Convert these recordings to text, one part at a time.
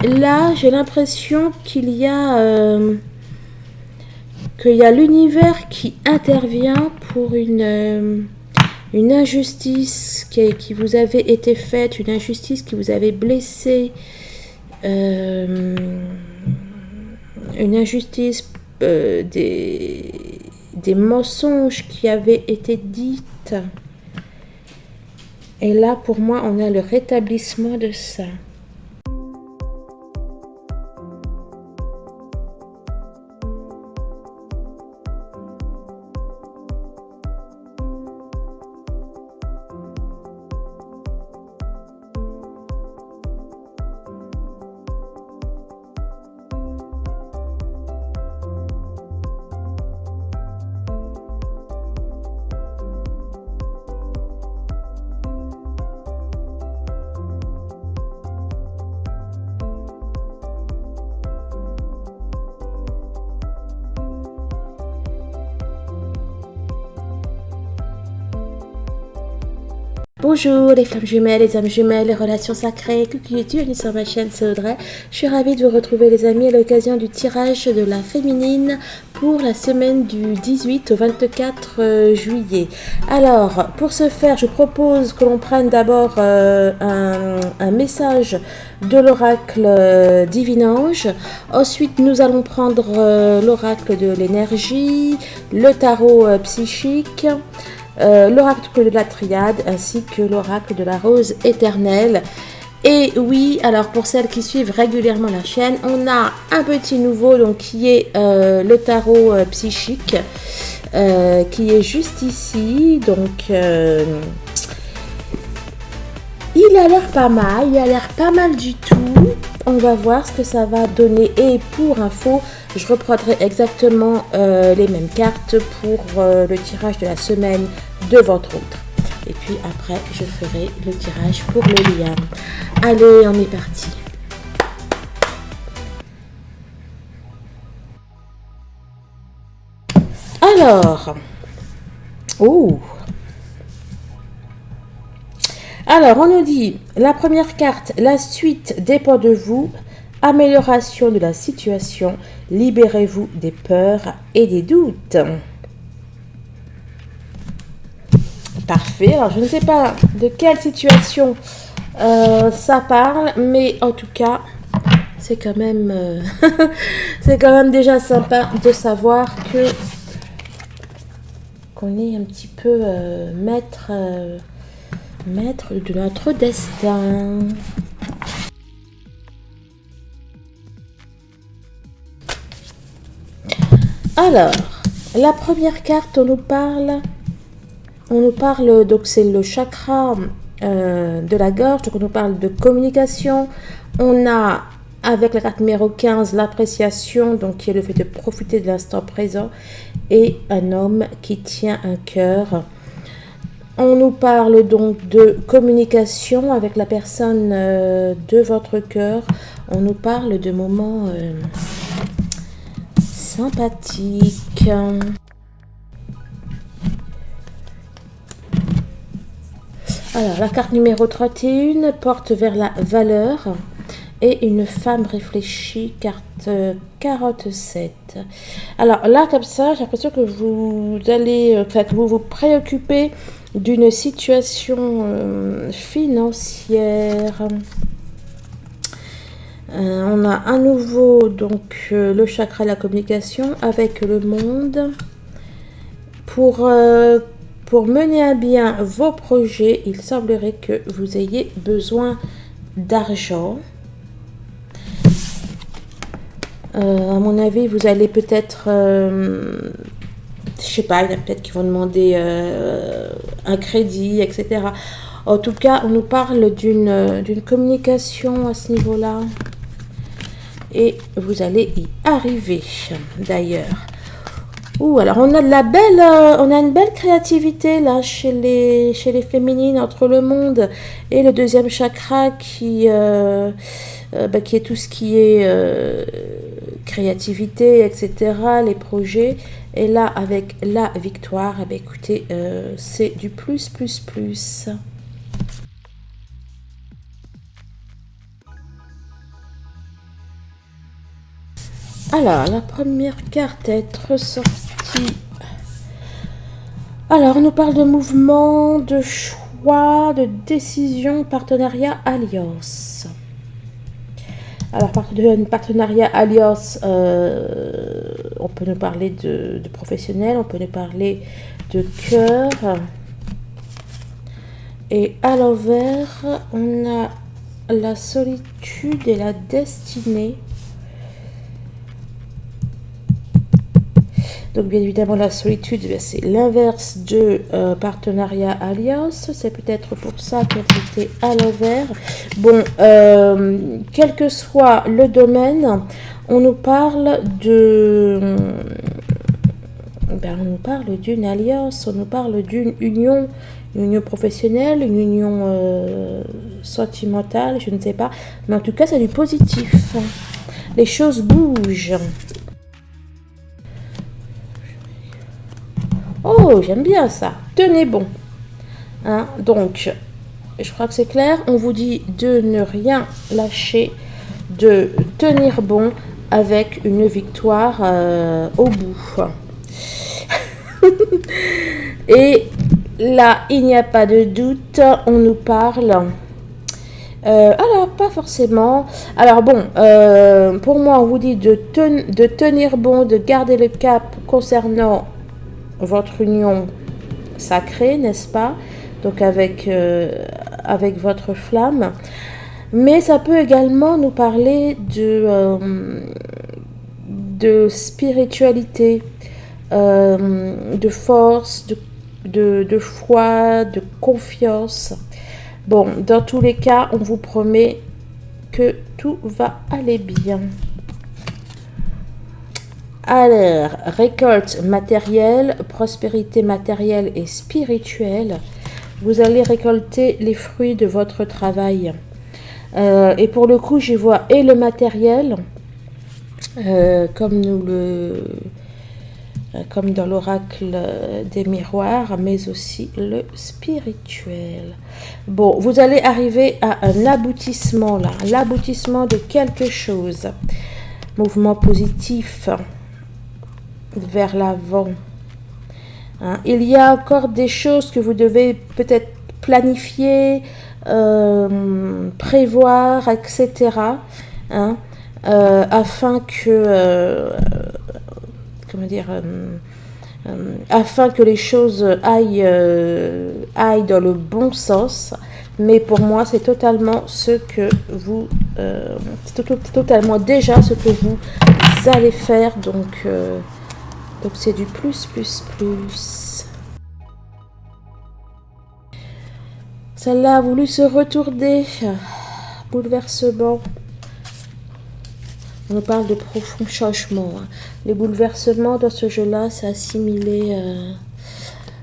Là, j'ai l'impression qu'il y a l'univers qui intervient pour une injustice qui vous avait été faite, une injustice qui vous avait blessé, une injustice, des mensonges qui avaient été dites. Et là, pour moi, on a le rétablissement de ça. Bonjour les flammes jumelles, les âmes jumelles, les relations sacrées, coucou YouTube, bienvenue sur ma chaîne, c'est Audrey. Je suis ravie de vous retrouver les amis à l'occasion du tirage de la féminine pour la semaine du 18 au 24 juillet. Alors, pour ce faire, je propose que l'on prenne d'abord un message de l'oracle Divinange. Ensuite, nous allons prendre l'oracle de l'énergie, le tarot psychique, l'oracle de la triade ainsi que l'oracle de la rose éternelle. Et oui, alors pour celles qui suivent régulièrement la chaîne, on a un petit nouveau donc qui est le tarot psychique qui est juste ici. Donc il a l'air pas mal, il a l'air pas mal du tout. On va voir ce que ça va donner. Et pour info, je reprendrai exactement les mêmes cartes pour le tirage de la semaine de votre autre. Et puis après, je ferai le tirage pour le lien. Allez, on est parti. Alors, alors, on nous dit, la première carte, la suite dépend de vous. Amélioration de la situation, libérez-vous des peurs et des doutes. Parfait, alors je ne sais pas de quelle situation ça parle, mais en tout cas, c'est quand même, c'est quand même déjà sympa de savoir qu'on est un petit peu maître de notre destin. Alors, la première carte, on nous parle, donc c'est le chakra de la gorge, donc on nous parle de communication. On a, avec la carte numéro 15, l'appréciation, donc qui est le fait de profiter de l'instant présent, et un homme qui tient un cœur. On nous parle donc de communication avec la personne de votre cœur. On nous parle de moments sympathique. Alors, la carte numéro 31 porte vers la valeur et une femme réfléchie, carte 47. Alors là, comme ça, j'ai l'impression que vous allez, que vous vous préoccupez d'une situation financière. On a à nouveau donc le chakra de la communication avec le monde. Pour mener à bien vos projets, il semblerait que vous ayez besoin d'argent. À mon avis, vous allez peut-être, je sais pas, il y en a peut-être qui vont demander un crédit, etc. En tout cas, on nous parle d'une communication à ce niveau-là. Et vous allez y arriver, d'ailleurs. Alors on a une belle créativité là chez les féminines, entre le monde et le deuxième chakra qui est tout ce qui est créativité, etc., les projets. Et là, avec la victoire, écoutez, c'est du plus. Alors, la première carte à être ressortie. Alors, on nous parle de mouvement, de choix, de décision, partenariat, alliance. Alors, partenariat, alliance, on peut nous parler de professionnel, on peut nous parler de cœur. Et à l'envers, on a la solitude et la destinée. Donc, bien évidemment, la solitude, c'est l'inverse de partenariat alliance. C'est peut-être pour ça qu'elle était à l'envers. Bon, quel que soit le domaine, on nous parle de... on nous parle d'une alliance, on nous parle d'une union, une union professionnelle, une union sentimentale, je ne sais pas. Mais en tout cas, c'est du positif. Les choses bougent. Oh, j'aime bien ça. Tenez bon. Hein, donc, je crois que c'est clair. On vous dit de ne rien lâcher, de tenir bon avec une victoire au bout. Et là, il n'y a pas de doute, on nous parle... alors, pas forcément. Alors bon, pour moi, on vous dit de tenir bon, de garder le cap concernant votre union sacrée, n'est-ce pas? Donc avec votre flamme. Mais ça peut également nous parler de spiritualité, de force, de foi, de confiance. Bon, dans tous les cas, on vous promet que tout va aller bien. Alors, récolte matérielle, prospérité matérielle et spirituelle. Vous allez récolter les fruits de votre travail. Et pour le coup, j'y vois et le matériel, comme dans l'oracle des miroirs, mais aussi le spirituel. Bon, vous allez arriver à un aboutissement là, l'aboutissement de quelque chose. Mouvement positif vers l'avant. Hein, il y a encore des choses que vous devez peut-être planifier, prévoir, etc. Hein, afin que... afin que les choses aillent dans le bon sens. Mais pour moi, c'est totalement ce que vous... c'est totalement déjà ce que vous allez faire. Donc c'est du plus, plus, plus. Celle-là a voulu se retourner. Bouleversement. On parle de profonds changements. Hein. Les bouleversements dans ce jeu-là, c'est assimilé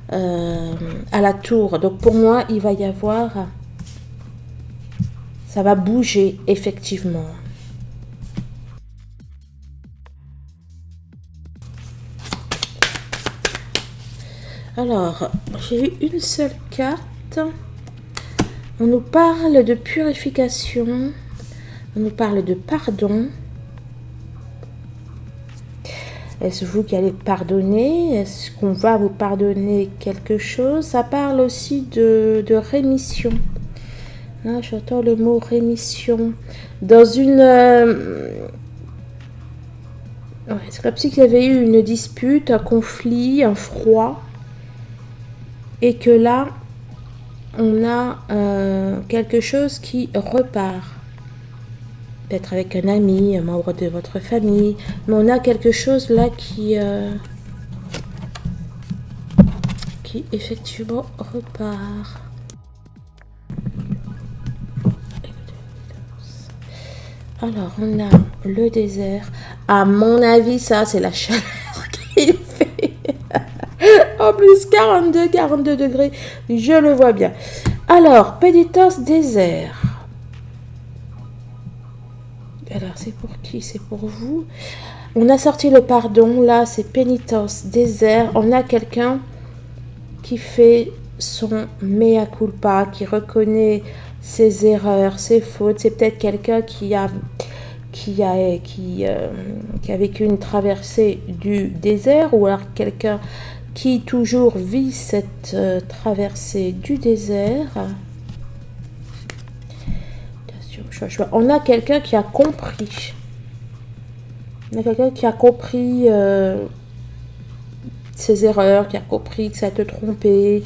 à la tour. Donc pour moi, il va y avoir... Ça va bouger, effectivement. Alors, j'ai eu une seule carte. On nous parle de purification. On nous parle de pardon. Est-ce vous qui allez pardonner? Est-ce qu'on va vous pardonner quelque chose? Ça parle aussi de rémission. Là, j'entends le mot rémission. Dans une... ouais, c'est comme s'il y avait eu une dispute, un conflit, un froid. Et que là, on a quelque chose qui repart. Peut-être avec un ami, un membre de votre famille. Mais on a quelque chose là qui effectivement repart. Alors, on a le désert. À mon avis, ça, c'est la chaleur qu'il fait. En plus, 42 degrés. Je le vois bien. Alors, pénitence désert. Alors, c'est pour qui? C'est pour vous. On a sorti le pardon. Là, c'est pénitence désert. On a quelqu'un qui fait son mea culpa, qui reconnaît ses erreurs, ses fautes. C'est peut-être quelqu'un qui qui a vécu une traversée du désert, ou alors quelqu'un qui toujours vit cette traversée du désert. On a quelqu'un qui a compris. On a quelqu'un qui a compris ses erreurs, qui a compris que ça te trompait.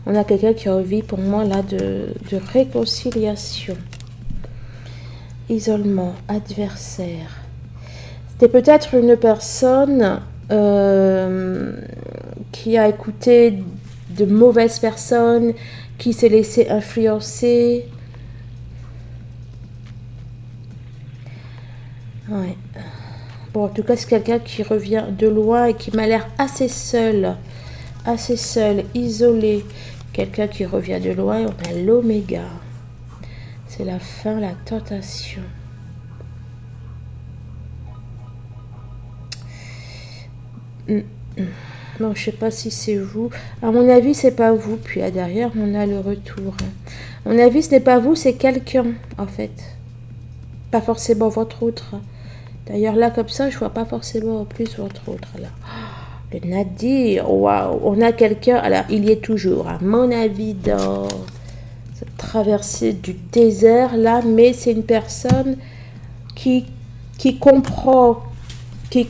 On a quelqu'un qui a envie, pour moi, là, de réconciliation. Isolement, adversaire. C'était peut-être une personne qui a écouté de mauvaises personnes, qui s'est laissé influencer. Ouais. Bon, en tout cas, c'est quelqu'un qui revient de loin et qui m'a l'air assez seul, isolé. Quelqu'un qui revient de loin, on a l'oméga. C'est la fin, la tentation. Non, je sais pas si c'est vous. À mon avis, c'est pas vous. Puis là, derrière, on a le retour. À mon avis, ce n'est pas vous, c'est quelqu'un, en fait. Pas forcément votre autre. D'ailleurs, là, comme ça, je vois pas forcément en plus votre autre. Là. Le Nadir, waouh. On a quelqu'un, alors, il y est toujours, à mon avis, dans cette traversée du désert, là. Mais c'est une personne qui comprend, qui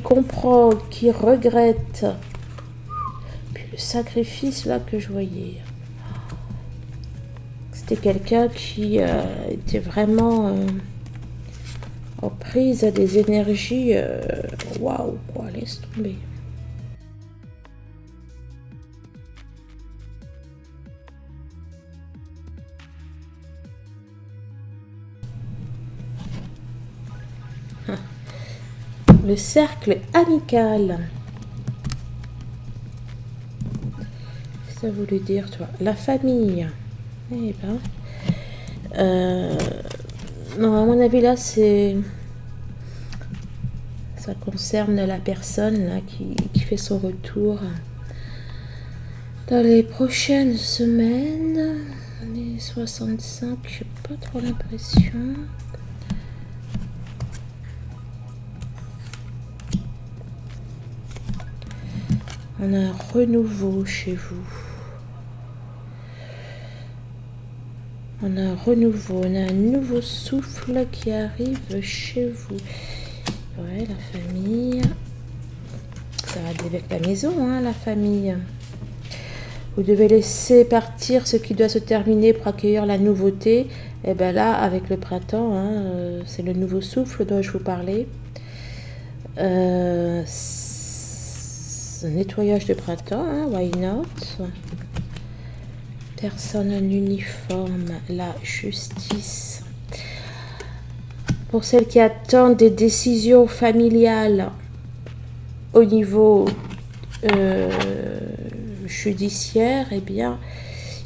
regrette. Puis le sacrifice, là, que je voyais. C'était quelqu'un qui était vraiment... en prise à des énergies, waouh, quoi, laisse tomber. Le cercle amical. Qu'est-ce que ça voulait dire, toi? La famille. Eh ben... non, à mon avis, là, c'est... ça concerne la personne là, qui fait son retour dans les prochaines semaines. Les 65, j'ai pas trop l'impression. On a un renouveau chez vous. On a un renouveau, on a un nouveau souffle qui arrive chez vous. Ouais, la famille. Ça va avec la maison, hein, la famille. Vous devez laisser partir ce qui doit se terminer pour accueillir la nouveauté. Et bien là, avec le printemps, hein, c'est le nouveau souffle dont je vous parlais. Nettoyage de printemps, hein, why not? Personne en uniforme, la justice. Pour celles qui attendent des décisions familiales au niveau judiciaire, eh bien,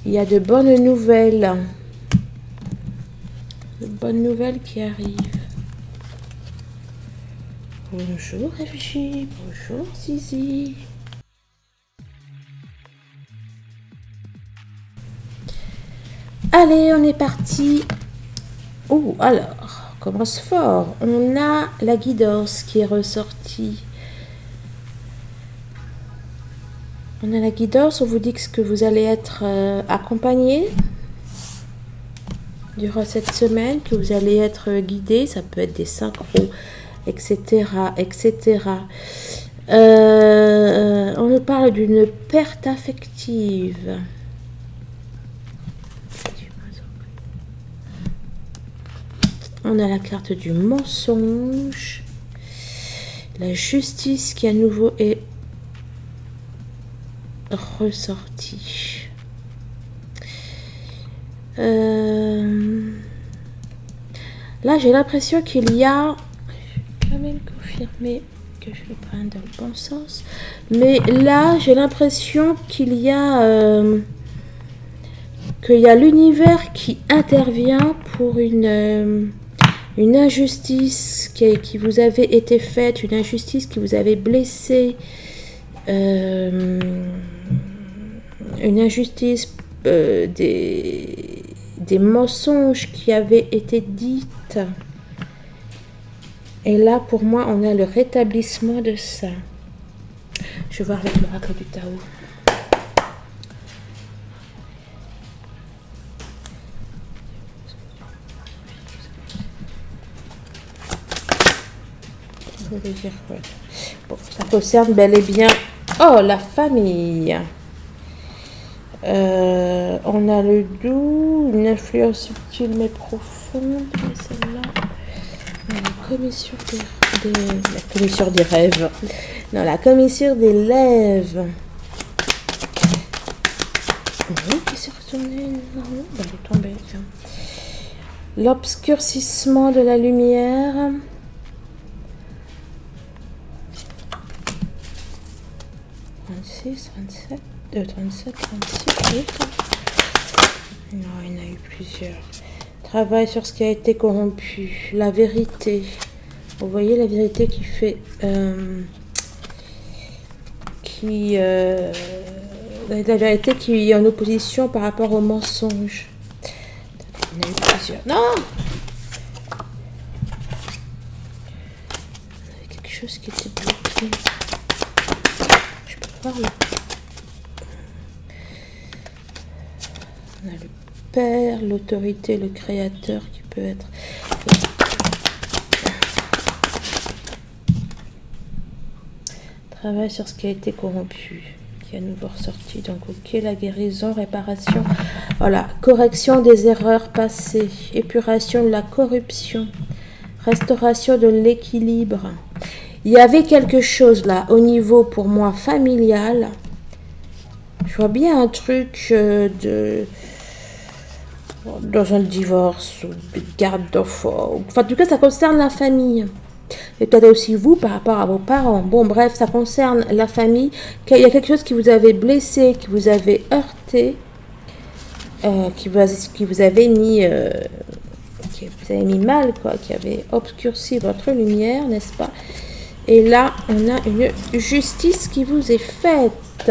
il y a de bonnes nouvelles. De bonnes nouvelles qui arrivent. Bonjour FJ, bonjour Zizi. Allez, on est parti. Oh, alors, on commence fort. On a la guidance qui est ressortie. On a la guidance, on vous dit que vous allez être accompagné durant cette semaine, que vous allez être guidé. Ça peut être des synchros, etc., etc. On nous parle d'une perte affective. On a la carte du mensonge, la justice qui à nouveau est ressortie. Là, j'ai l'impression qu'il y a... Je vais quand même confirmer que je le prenne dans le bon sens. Mais là, j'ai l'impression qu'il y a l'univers qui intervient pour une injustice qui vous avait été faite, une injustice qui vous avait blessé, une injustice des des mensonges qui avaient été dites. Et là, pour moi, on a le rétablissement de ça. Je vais voir avec l'oracle du Tao. Bon, ça concerne bel et bien... Oh, la famille. On a le doux, une influence subtile mais profonde. Celle-là, la commission la commission des rêves. Non, la commission des lèvres. Oui, qui s'est retournée. Non, elle est tombée. L'obscurcissement de la lumière. Trente-six, 37, 36, 8. Non, il y en a eu plusieurs. Travail sur ce qui a été corrompu. La vérité. Vous voyez la vérité qui fait... la vérité qui est en opposition par rapport au mensonge. Il y en a eu plusieurs. Non! Il y avait quelque chose qui était bloqué. Je peux voir là. On a le Père, l'autorité, le Créateur qui peut être... Travail sur ce qui a été corrompu, qui est à nouveau ressorti. Donc, ok, la guérison, réparation. Voilà, correction des erreurs passées, épuration de la corruption, restauration de l'équilibre. Il y avait quelque chose là, au niveau, pour moi, familial. Je vois bien un truc dans un divorce, ou de garde d'enfants. Enfin, en tout cas, ça concerne la famille. Et peut-être aussi vous par rapport à vos parents. Bon, bref, ça concerne la famille. Il y a quelque chose qui vous avait blessé, qui vous avait heurté, qui vous avait mis mal, quoi, qui avait obscurci votre lumière, n'est-ce pas? Et là, on a une justice qui vous est faite.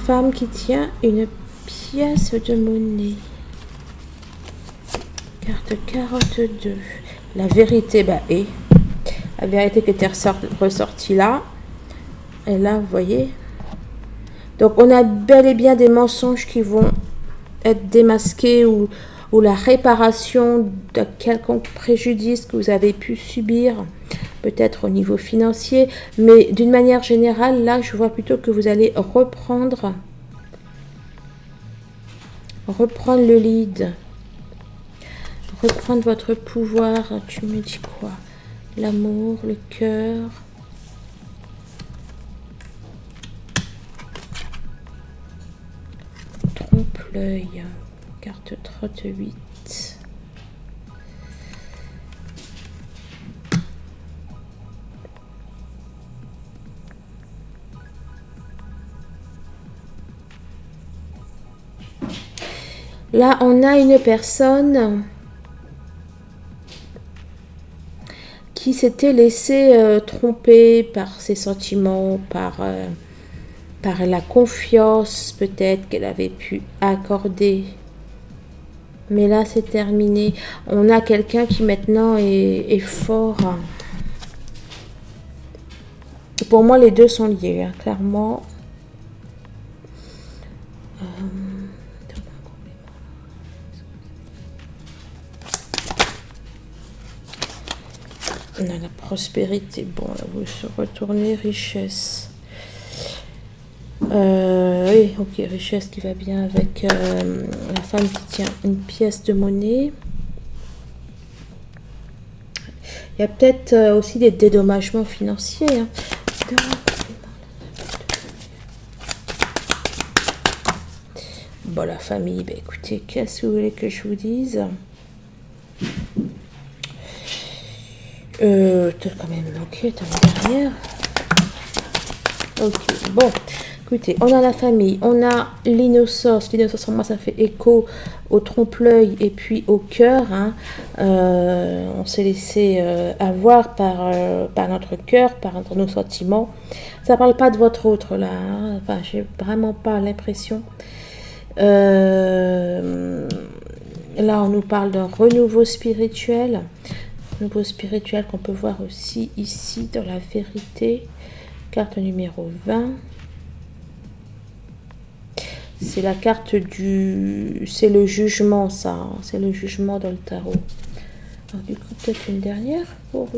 Femme qui tient une pièce de monnaie. Carte 42. La vérité, est. La vérité qui était ressortie là. Et là, vous voyez. Donc, on a bel et bien des mensonges qui vont être démasqués ou la réparation de quelconque préjudice que vous avez pu subir, peut-être au niveau financier. Mais d'une manière générale, là, je vois plutôt que vous allez reprendre le lead. Reprendre votre pouvoir. Tu me dis quoi? L'amour, le cœur. Trompe-l'œil. Carte 38. Là, on a une personne qui s'était laissé tromper par ses sentiments, par la confiance peut-être qu'elle avait pu accorder. Mais là, c'est terminé. On a quelqu'un qui maintenant est fort. Pour moi, les deux sont liés, hein, clairement. On a la prospérité. Bon, là, vous se retournez, richesse. Oui, ok, richesse qui va bien avec la femme qui tient une pièce de monnaie. Il y a peut-être aussi des dédommagements financiers. Hein. Bon, la famille, écoutez, qu'est-ce que vous voulez que je vous dise? Quand même, ok, t'as une dernière. Ok, bon. Écoutez, on a la famille, on a l'innocence. L'innocence, pour moi, ça fait écho au trompe-l'œil et puis au cœur. Hein. On s'est laissé avoir par notre cœur, par nos sentiments. Ça parle pas de votre autre, là. Hein. Enfin, j'ai vraiment pas l'impression. Là, on nous parle d'un renouveau spirituel. Renouveau spirituel qu'on peut voir aussi ici dans la vérité. Carte numéro 20. C'est la carte du... C'est le jugement, ça. Hein. C'est le jugement dans le tarot. Alors, du coup, peut-être une dernière pour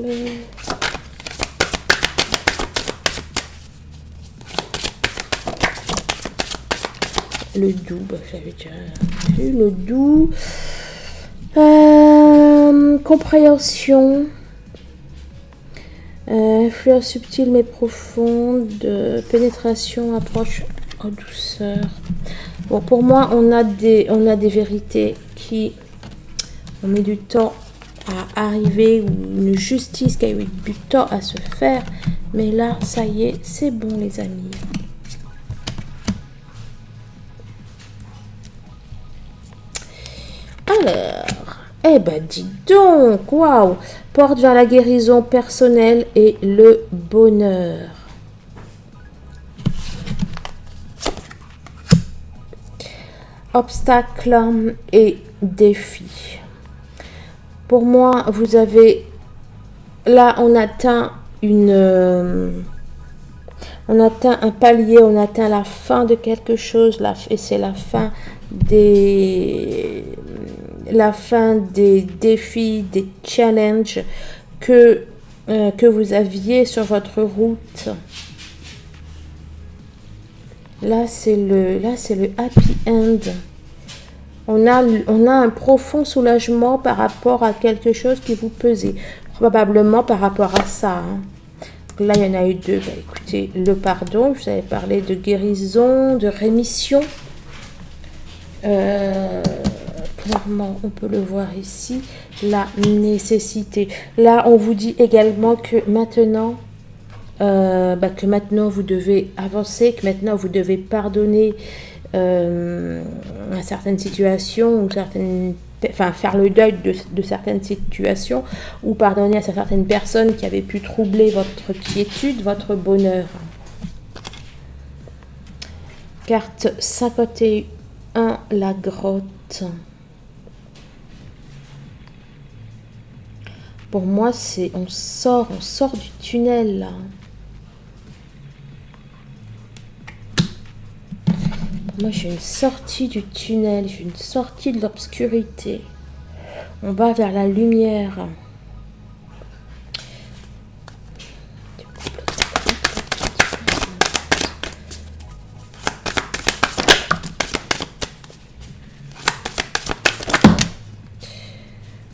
le doux. Bah, j'avais déjà vu le doux. Compréhension. Influence subtile mais profonde. Pénétration, approche en douceur. Bon, pour moi, on a des vérités qui ont mis du temps à arriver, ou une justice qui a eu du temps à se faire. Mais là, ça y est, c'est bon, les amis. Alors, eh ben, dis donc, waouh! Porte vers la guérison personnelle et le bonheur. Obstacles et défis. Pour moi, vous avez... Là, on atteint on atteint un palier, on atteint la fin de quelque chose, et c'est la fin des défis, des challenges que vous aviez sur votre route. Là, c'est le happy end. On a un profond soulagement par rapport à quelque chose qui vous pesait. Probablement par rapport à ça. Hein. Là, il y en a eu deux. Bah, écoutez, le pardon, je vous avais parlé de guérison, de rémission. Clairement, on peut le voir ici. La nécessité. Là, on vous dit également que maintenant... vous devez avancer, que maintenant vous devez pardonner à certaines situations, ou faire le deuil de certaines situations, ou pardonner à certaines personnes qui avaient pu troubler votre quiétude, votre bonheur. Carte 51, la grotte. Pour moi, c'est on sort du tunnel là. Moi, j'ai une sortie du tunnel, j'ai une sortie de l'obscurité. On va vers la lumière.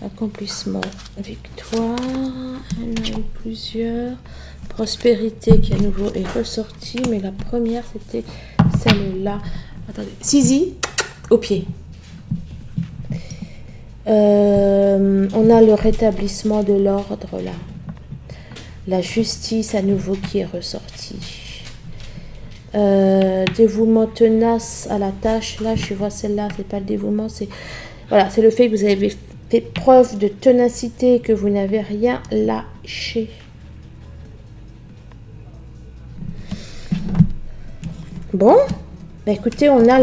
Accomplissement, victoire, il y en a eu plusieurs. Prospérité qui à nouveau est ressortie, mais la première c'était celle-là. Attendez, Sisi, au pied. On a le rétablissement de l'ordre là. La justice à nouveau qui est ressortie. Dévouement tenace à la tâche. Là, je vois celle-là, c'est pas le dévouement, c'est voilà, c'est le fait que vous avez fait preuve de ténacité, que vous n'avez rien lâché. Bon, bah écoutez, on a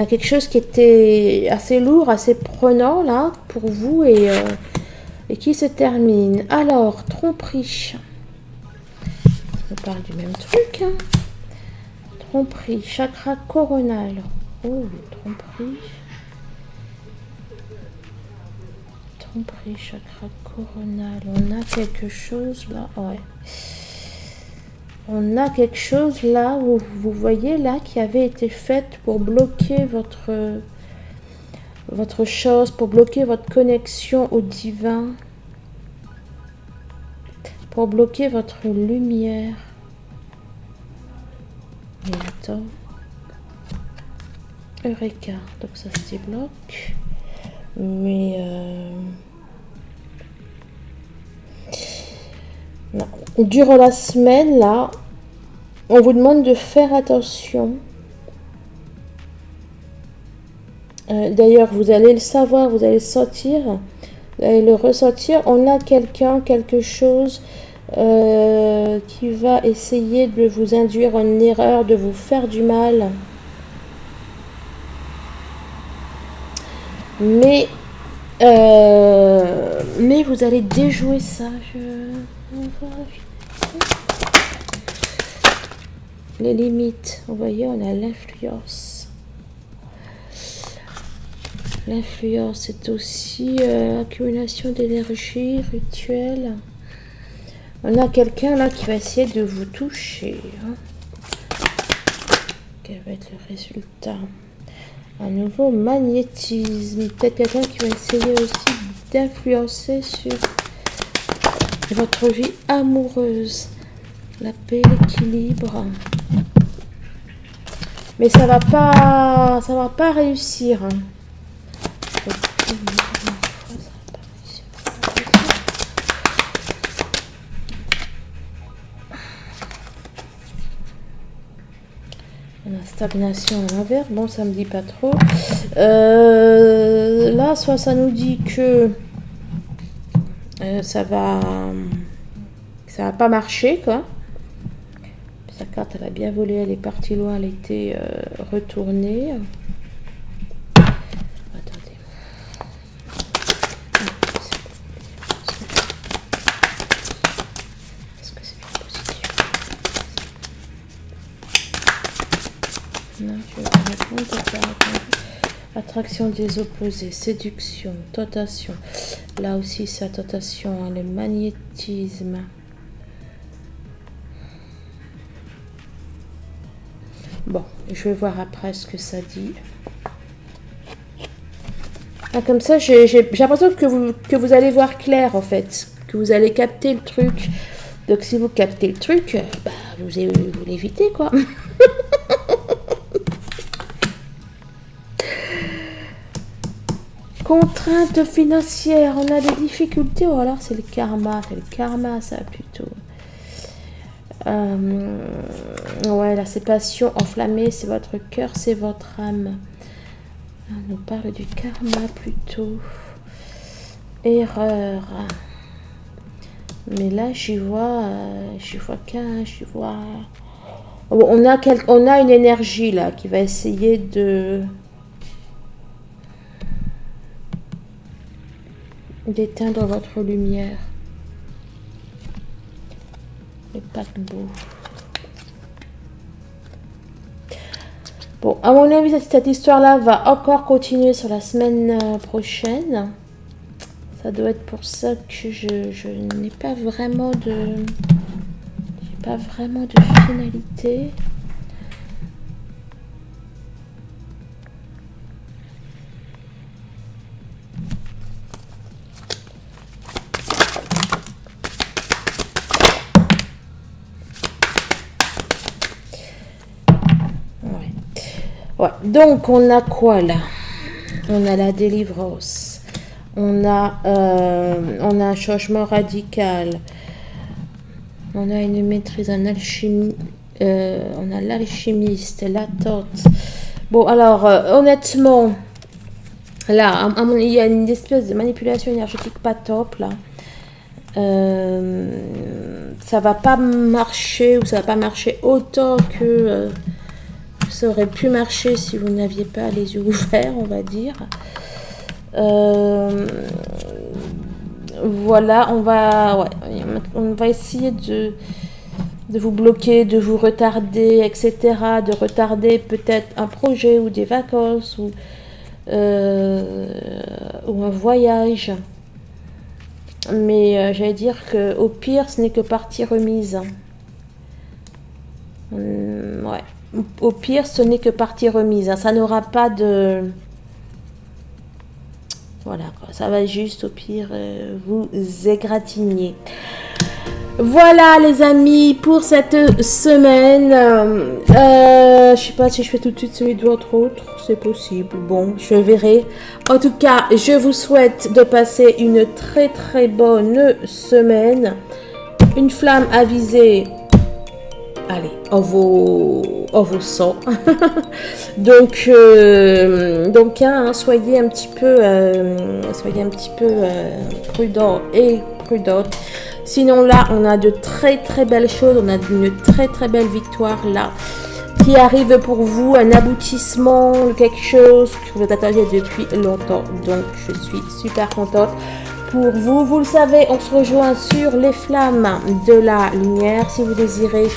quelque chose qui était assez lourd, assez prenant là pour vous et qui se termine. Alors, tromperie. On parle du même truc. Hein. Tromperie, chakra coronal. Oh, tromperie. Tromperie, chakra coronal. On a quelque chose là. Ouais. On a quelque chose là où vous voyez là qui avait été faite pour bloquer votre chose, pour bloquer votre connexion au divin, pour bloquer votre lumière. Et attends. Eureka, donc ça se débloque. Mais non. Durant la semaine là, On vous demande de faire attention. D'ailleurs, vous allez le savoir, vous allez le sentir, vous allez le ressentir. On a quelqu'un, quelque chose qui va essayer de vous induire en erreur, de vous faire du mal. Mais vous allez déjouer ça. Les limites, vous voyez, on a l'influence. L'influence, c'est aussi accumulation d'énergie, rituel. On a quelqu'un là qui va essayer de vous toucher. Quel va être le résultat? Un nouveau magnétisme. Peut-être quelqu'un qui va essayer aussi d'influencer sur votre vie amoureuse. La paix, l'équilibre. Mais ça va pas réussir. On a stagnation à l'envers. Bon, ça me dit pas trop. Là, soit ça nous dit que ça va pas marcher, quoi. Sa carte, elle a bien volé, elle est partie loin, elle était retournée. Attendez. Est-ce que c'est bien positif? Non, je vais répondre. Attraction des opposés, séduction, tentation. Là aussi, c'est la tentation, hein, le magnétisme. Bon, je vais voir après ce que ça dit. Ah, comme ça, j'ai l'impression que vous allez voir clair, en fait. Que vous allez capter le truc. Donc, si vous captez le truc, bah, vous l'évitez, quoi. Contraintes financières. On a des difficultés. Ou alors, c'est le karma. C'est le karma, ça, plutôt. Ouais, là, c'est passion enflammée, c'est votre cœur, c'est votre âme. On nous parle du karma plutôt. Erreur. Mais là, j'y vois on a une énergie là qui va essayer d'éteindre votre lumière. Le paquebot. Bon, à mon avis, cette histoire-là va encore continuer sur la semaine prochaine. Ça doit être pour ça que je n'ai pas vraiment de... finalité. Ouais, donc on a quoi là? On a la délivrance. On a un changement radical. On a une maîtrise en alchimie. On a l'alchimiste, l'attente. Bon, alors, honnêtement, là, il y a une espèce de manipulation énergétique pas top, là. Ça va pas marcher, ou ça va pas marcher autant que... ça aurait pu marcher si vous n'aviez pas les yeux ouverts, on va dire. Voilà, on va essayer de vous bloquer, de vous retarder, etc. De retarder peut-être un projet ou des vacances ou un voyage. Mais j'allais dire qu'au pire, ce n'est que partie remise. Ouais. Au pire, ce n'est que partie remise. Ça n'aura pas de... Voilà, quoi. Ça va juste, au pire, vous égratigner. Voilà, les amis, pour cette semaine. Je sais pas si je fais tout de suite celui de votre autre. C'est possible. Bon, je verrai. En tout cas, je vous souhaite de passer une très, très bonne semaine. Une flamme avisée allez, en vos sangs. donc, hein, soyez un petit peu prudents et prudentes. Sinon là, on a de très très belles choses, on a une très très belle victoire là qui arrive pour vous, un aboutissement, quelque chose que vous attendiez depuis longtemps. Donc je suis super contente pour vous. Vous le savez, on se rejoint sur les flammes de la lumière. Si vous désirez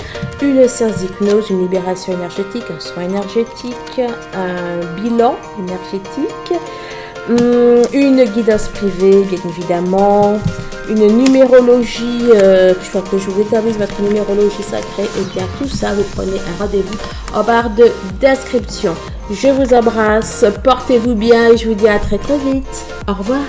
une séance d'hypnose, une libération énergétique, un soin énergétique, un bilan énergétique, une guidance privée, bien évidemment, une numérologie, que je vous établisse votre numérologie sacrée, et bien tout ça, vous prenez un rendez-vous en barre de description. Je vous embrasse, portez-vous bien et je vous dis à très très vite. Au revoir.